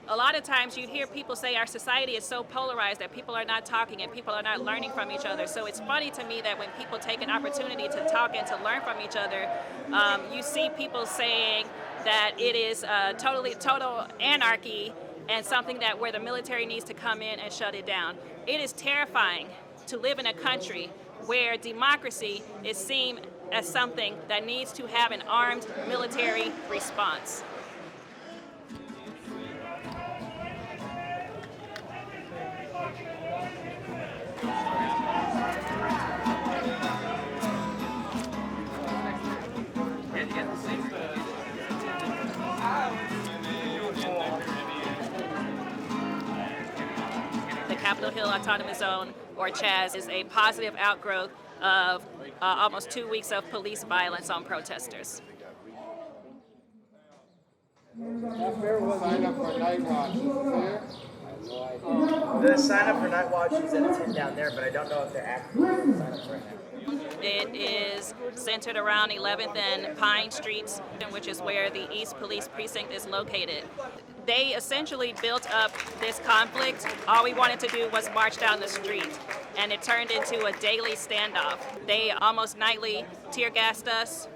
A lot of times you hear people say our society is so polarized that people are not talking and people are not learning from each other. So it's funny to me that when people take an opportunity to talk and to learn from each other, you see people saying that it is total anarchy and something that where the military needs to come in and shut it down. It is terrifying to live in a country where democracy is seen as something that needs to have an armed military response. The Capitol Hill Autonomous Zone, or CHAZ, is a positive outgrowth of almost 2 weeks of police violence on protesters. Sign up for night watch. The sign up for night watch is at 10 down there, but I don't know if they're actively sign up right now. It is centered around 11th and Pine Streets, which is where the East Police Precinct is located. They essentially built up this conflict. All we wanted to do was march down the street, and it turned into a daily standoff. They almost nightly tear gassed us,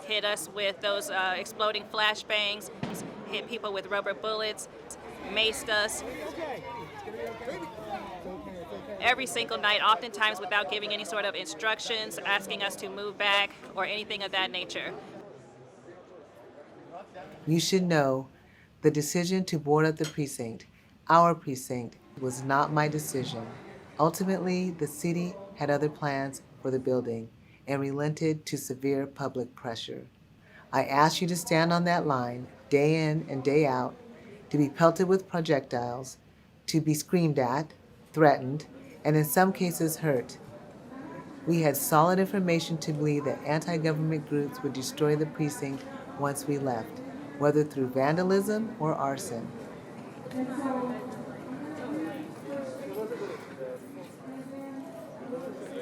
hit us with those exploding flashbangs, hit people with rubber bullets, maced us. Every single night, oftentimes without giving any sort of instructions, asking us to move back or anything of that nature. You should know the decision to board up the precinct, our precinct, was not my decision. Ultimately, the city had other plans for the building and relented to severe public pressure. I asked you to stand on that line day in and day out, to be pelted with projectiles, to be screamed at, threatened, and in some cases hurt. We had solid information to believe that anti-government groups would destroy the precinct once we left, whether through vandalism or arson.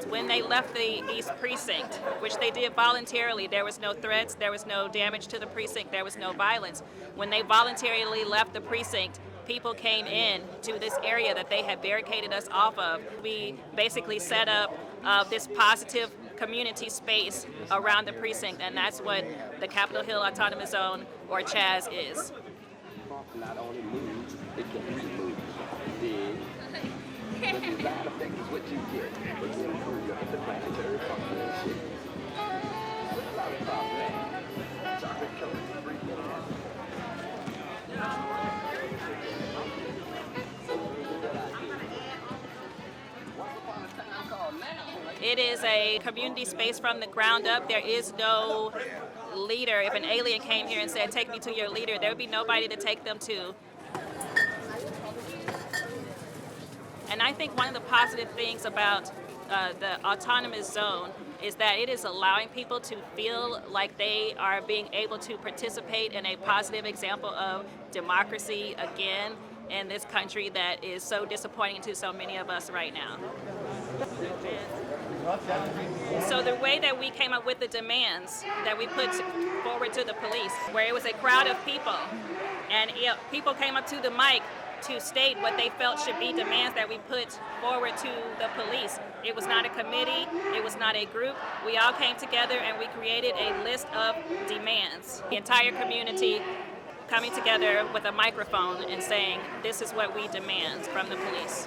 When they left the East Precinct, which they did voluntarily, there was no threats, there was no damage to the precinct, there was no violence. When they voluntarily left the precinct, people came in to this area that they had barricaded us off of. We basically set up this positive community space around the precinct, and that's what the Capitol Hill Autonomous Zone, or CHAZ, is. Not only moves, it can remove. The desired effect is what you get, but you improve your interplanetary function. With a lot of problems. Chocolate colored free. It is a community space from the ground up. There is no leader. If an alien came here and said, "Take me to your leader," there would be nobody to take them to. And I think one of the positive things about the autonomous zone is that it is allowing people to feel like they are being able to participate in a positive example of democracy again in this country that is so disappointing to so many of us right now. So the way that we came up with the demands that we put forward to the police, where it was a crowd of people, and people came up to the mic to state what they felt should be demands that we put forward to the police. It was not a committee, it was not a group. We all came together and we created a list of demands. The entire community coming together with a microphone and saying, "This is what we demand from the police."